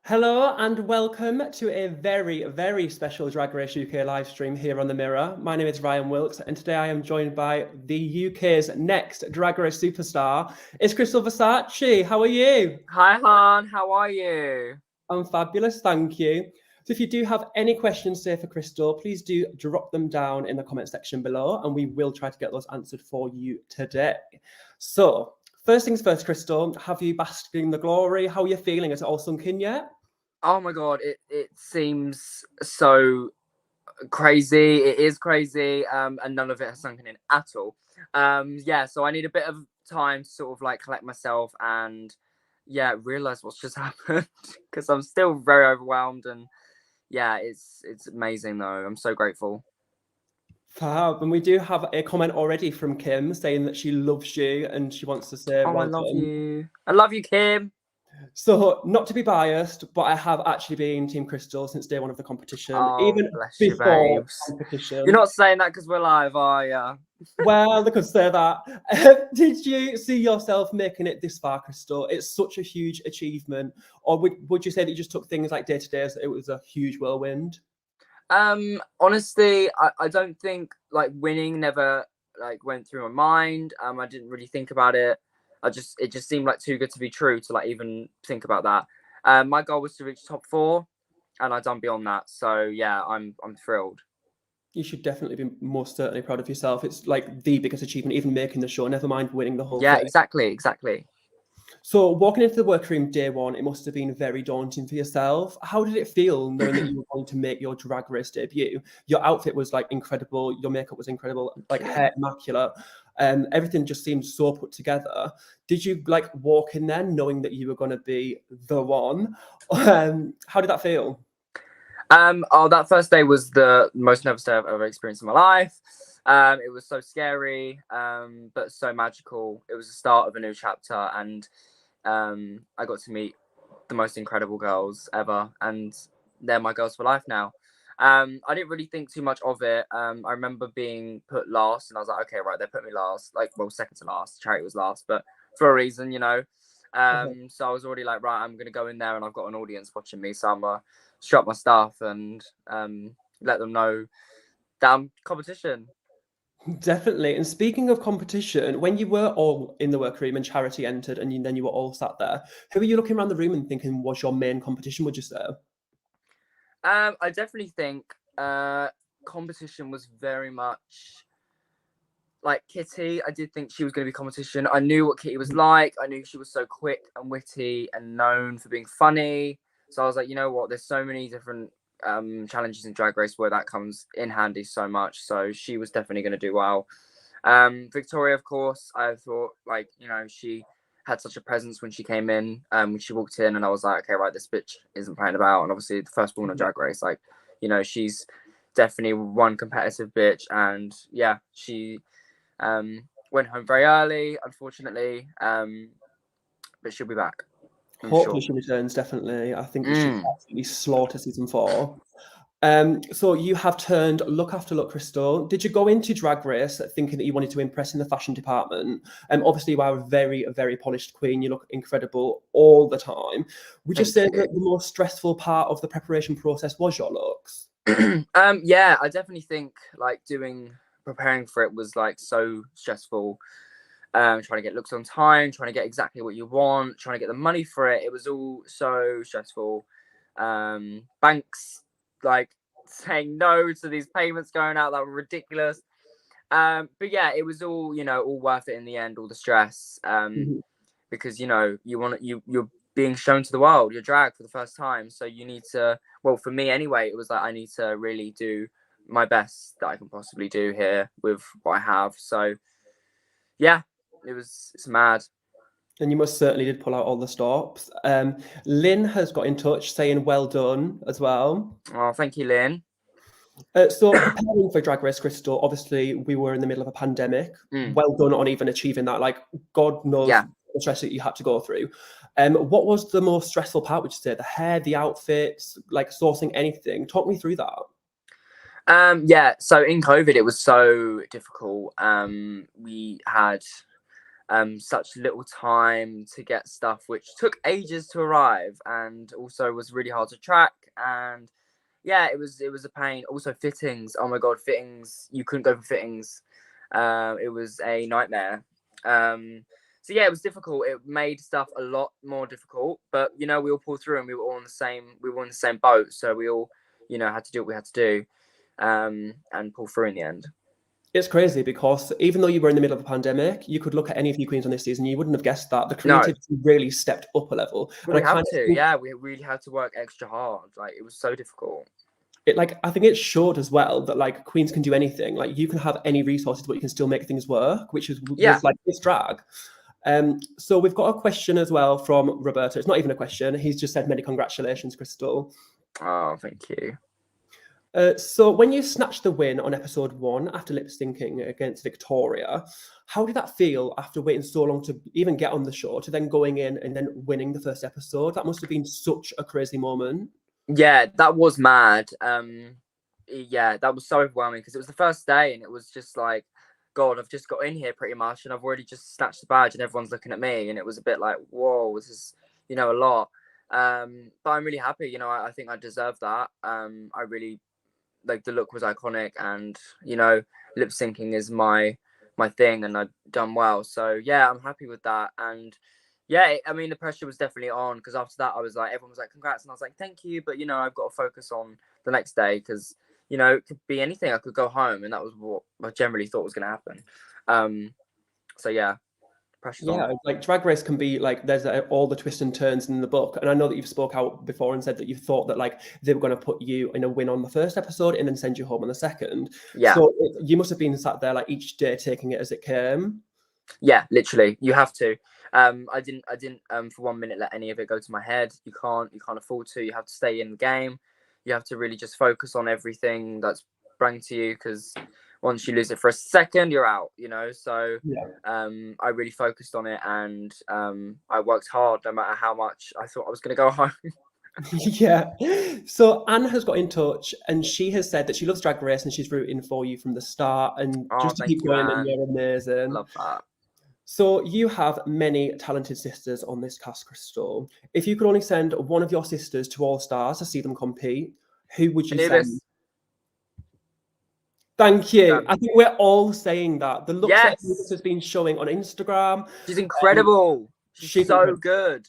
Hello and welcome to a very, very special Drag Race UK live stream here on The Mirror. My name is Ryan Wilks and today I am joined by the UK's next Drag Race superstar. It's Krystal Versace. How are you? Hi, Han. How are you? I'm fabulous, thank you. So if you do have any questions, say for Krystal, please do drop them down in the comment section below and we will try to get those answered for you today. So first things first, Krystal, have you basked in the glory? How are you feeling? Is it all sunk in yet? Oh my God, it seems so crazy. It is crazy, and none of it has sunken in at all. Yeah, so I need a bit of time to sort of like collect myself and realize what's just happened because I'm still very overwhelmed and yeah, it's amazing though. I'm so grateful. Fab. And we do have a comment already from Kim saying that she loves you and she wants to say Oh, I well love done. you. I love you, Kim. So, not to be biased, but I have actually been Team Krystal since day one of the competition, Oh, even bless you, before babes. competition. You're not saying that because we're live, are you? Well, they could say that. Did you see yourself making it this far, Krystal? It's such a huge achievement. Or would you say that you just took things like day to day as it was a huge whirlwind? Honestly, I don't think like winning never like went through my mind. I didn't really think about it. It just seemed like too good to be true to like even think about that. My goal was to reach top 4 and I've done beyond that. So yeah, I'm thrilled. You should definitely be most certainly proud of yourself. It's like the biggest achievement, even making the show, never mind winning the whole Yeah, thing. exactly. So walking into the workroom day one, it must have been very daunting for yourself. How did it feel knowing that you were going to make your drag race debut? Your outfit was like incredible. Your makeup was incredible, like hair immaculate. Everything just seemed so put together. Did you like walk in there knowing that you were going to be the one? How did that feel? That first day was the most nervous day I've ever experienced in my life. It was so scary, but so magical. It was the start of a new chapter, and I got to meet the most incredible girls ever, and they're my girls for life now. I didn't really think too much of it. I remember being put last, and I was like, okay, right, they put me last, like, well, second to last. Charity was last, but for a reason, you know. So I was already like, right, I'm gonna go in there, and I've got an audience watching me, so I'm gonna strut my stuff and let them know that I'm competition. Definitely. And speaking of competition, when you were all in the workroom and Charity entered and then you were all sat there, who were you looking around the room and thinking was your main competition, would you say? I definitely think competition was very much like Kitty. I did think she was going to be competition. I knew what Kitty was like. I knew she was so quick and witty and known for being funny. So I was like, you know what? There's so many different challenges in Drag Race where that comes in handy so much. So she was definitely going to do well. Victoria, of course, I thought like, you know, she had such a presence when she came in, when she walked in, and I was like, okay, right, this bitch isn't playing about. And obviously, the first woman on Drag Race, like, you know, she's definitely one competitive bitch, and yeah, she went home very early, unfortunately, but she'll be back. I'm Hopefully sure. she returns, definitely. I think that she absolutely slaughter season 4. So you have turned look after look, Krystal. Did you go into Drag Race thinking that you wanted to impress in the fashion department? Obviously you are a very, very polished queen. You look incredible all the time. Would you Thank say you. that the most stressful part of the preparation process was your looks? Yeah, I definitely think like preparing for it was like so stressful. Trying to get looks on time, trying to get exactly what you want, trying to get the money for it. It was all so stressful. Banks like saying no to these payments going out that were ridiculous. But yeah, it was all, you know, all worth it in the end, all the stress. Mhm. Because you know, you're being shown to the world, your drag for the first time. So you need to, well, for me anyway, it was like I need to really do my best that I can possibly do here with what I have. So yeah, it's mad. And you most certainly did pull out all the stops. Lynn has got in touch saying well done as well. Oh, thank you, Lynn. So preparing for Drag Race, Krystal, obviously we were in the middle of a pandemic. Well done on even achieving that. Like, God knows Yeah. the stress that you had to go through. What was the most stressful part, would you say? The hair, the outfits, like sourcing anything? Talk me through that. Yeah, so in COVID it was so difficult. We had such little time to get stuff, which took ages to arrive, and also was really hard to track. And yeah, it was a pain. Also fittings. Oh my god, fittings. You couldn't go for fittings. It was a nightmare. So yeah, it was difficult. It made stuff a lot more difficult. But you know, we all pulled through, and we were all in the same. We were in the same boat, so we all, you know, had to do what we had to do, and pull through in the end. It's crazy because even though you were in the middle of a pandemic, you could look at any of your queens on this season, you wouldn't have guessed that. The No, creativity really stepped up a level. but And we I kind had of to. think Yeah, we really had to work extra hard. Like it was so difficult. I think it showed as well that like queens can do anything. Like you can have any resources, but you can still make things work, which is Yeah. was like this drag. So we've got a question as well from Roberto. It's not even a question. He's just said many congratulations, Krystal. Oh, thank you. So when you snatched the win on episode 1 after lip syncing against Victoria, how did that feel after waiting so long to even get on the show, to then going in and then winning the first episode? That must have been such a crazy moment. Yeah, that was mad. Yeah, that was so overwhelming because it was the first day, and it was just like, God, I've just got in here pretty much, and I've already just snatched the badge, and everyone's looking at me, and it was a bit like, whoa, this is, you know, a lot. But I'm really happy. You know, I think I deserve that. I really, like, the look was iconic, and you know, lip syncing is my thing, and I've done well. So yeah, I'm happy with that. And yeah, I mean, the pressure was definitely on because after that, I was like, everyone was like, congrats, and I was like, thank you, but you know, I've got to focus on the next day because you know, it could be anything. I could go home, and that was what I generally thought was going to happen. So yeah, pressure's on. Yeah, like Drag Race can be like there's all the twists and turns in the book, and I know that you've spoke out before and said that you thought that like they were going to put you in a win on the first episode and then send you home on the second. Yeah, So you must have been sat there like each day taking it as it came. yeah, literally, you have to. I didn't for 1 minute let any of it go to my head. You can't afford to. You have to stay in the game. You have to really just focus on everything that's brought to you, because once you lose it for a second, you're out, you know. So Yeah. I really focused on it, and I worked hard no matter how much I thought I was going to go home. Yeah. So Anne has got in touch and she has said that she loves Drag Race and she's rooting for you from the start and Oh, just to thank keep you, going, and Anne. you're amazing. Love that. So you have many talented sisters on this cast, Krystal. If you could only send one of your sisters to All Stars to see them compete, who would you send? Anubis. Thank you. Done. I think we're all saying that. The looks that Yes. Anubis has been showing on Instagram. She's incredible. She's so incredible. good.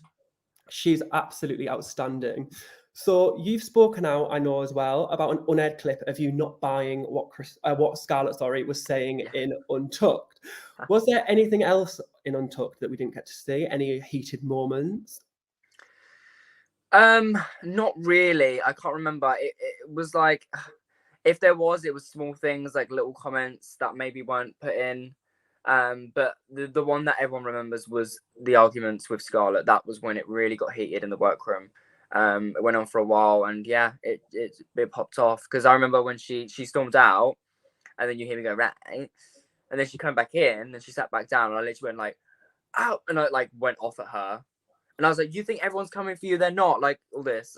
She's absolutely outstanding. So you've spoken out, I know as well, about an unaired clip of you not buying what Scarlett, was saying in Untucked. Was there anything else in Untucked that we didn't get to see? Any heated moments? Not really. I can't remember. It was like, if there was, it was small things like little comments that maybe weren't put in. But the one that everyone remembers was the arguments with Scarlett. That was when it really got heated in the workroom. It went on for a while, and yeah, it popped off because I remember when she stormed out, and then you hear me go right, and then she came back in, and she sat back down, and I literally went like, "Ow!" and I like went off at her, and I was like, "You think everyone's coming for you? They're not." Like all this,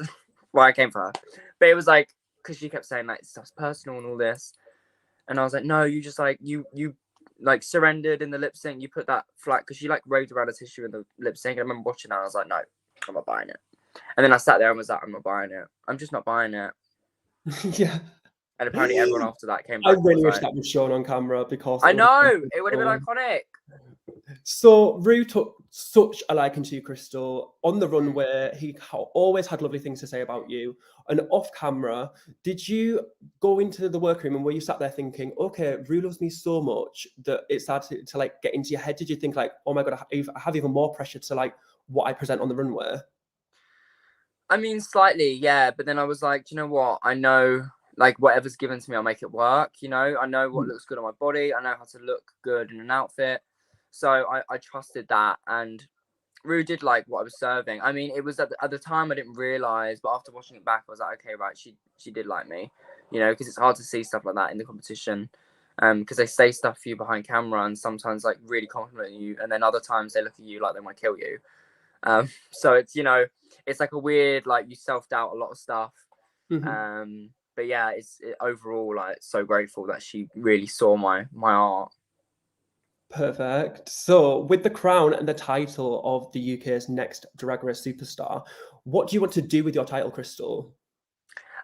why I came for her, but it was like because she kept saying like stuff's personal and all this, and I was like, "No, you just like you like surrendered in the lip sync. You put that flat because she like raved around a tissue in the lip sync. And I remember watching that. And I was like, no, I'm not buying it. And then I sat there and was like, I'm not buying it. I'm just not buying it. Yeah. And apparently everyone after that came I back. really wish like, that was shown on camera because I know it would have been iconic. So Rue took such a liking to you, Krystal. On the runway, he always had lovely things to say about you. And off camera, did you go into the workroom and were you sat there thinking, okay, Rue loves me so much that it started to like get into your head? Did you think like, oh my God, I have even more pressure to like what I present on the runway? I mean, slightly, yeah. But then I was like, do you know what? I know like whatever's given to me, I'll make it work. You know, I know what looks good on my body. I know how to look good in an outfit. So I trusted that, and Rue did like what I was serving. I mean, it was at the time I didn't realize, but after watching it back, I was like, okay, right, she did like me, you know, because it's hard to see stuff like that in the competition, because they say stuff for you behind camera, and sometimes like really compliment you, and then other times they look at you like they want to kill you. So it's, you know, it's like a weird, like you self-doubt a lot of stuff. But yeah, overall like so grateful that she really saw my art. Perfect. So, with the crown and the title of the UK's next Drag Race superstar, what do you want to do with your title, Krystal?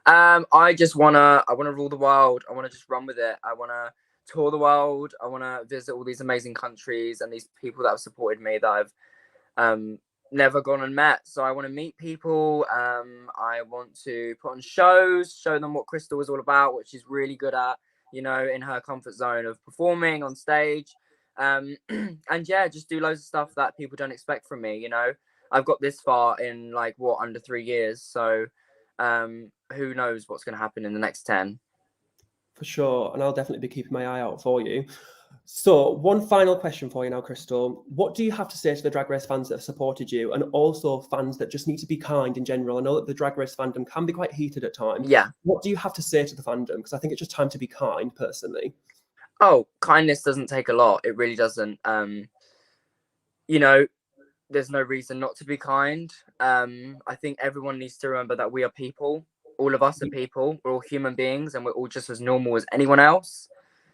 I wanna rule the world. I wanna just run with it. I wanna tour the world. I wanna visit all these amazing countries and these people that have supported me that I've never gone and met. So I want to meet people. I want to put on shows, show them what Krystal is all about, what she's really good at, you know, in her comfort zone of performing on stage. And yeah, just do loads of stuff that people don't expect from me, you know. I've got this far in like what, under 3 years. So who knows what's going to happen in the next 10. For sure, and I'll definitely be keeping my eye out for you. So, one final question for you now, Krystal. What do you have to say to the Drag Race fans that have supported you, and also fans that just need to be kind in general? I know that the Drag Race fandom can be quite heated at times. Yeah. What do you have to say to the fandom? Because I think it's just time to be kind, personally. Oh, kindness doesn't take a lot. It really doesn't. You know, there's no reason not to be kind. I think everyone needs to remember that we are people. All of us are people. We're all human beings, and we're all just as normal as anyone else.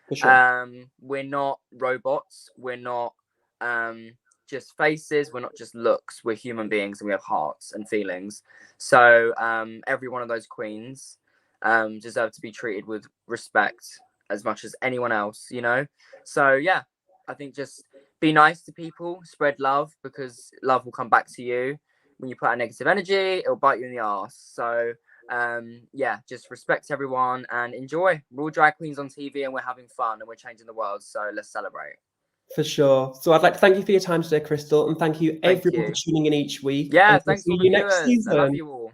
For sure. We're not robots. We're not just faces. We're not just looks. We're human beings, and we have hearts and feelings. So every one of those queens deserve to be treated with respect as much as anyone else, you know. So yeah, I think just be nice to people, spread love, because love will come back to you. When you put out negative energy, it'll bite you in the ass. So yeah, just respect everyone and enjoy. We're all drag queens on TV and we're having fun and we're changing the world. So let's celebrate. For sure. So I'd like to thank you for your time today, Krystal, and thank you everyone for tuning in each week. Yeah, And we'll thanks see all the you next viewers. I love season. you all.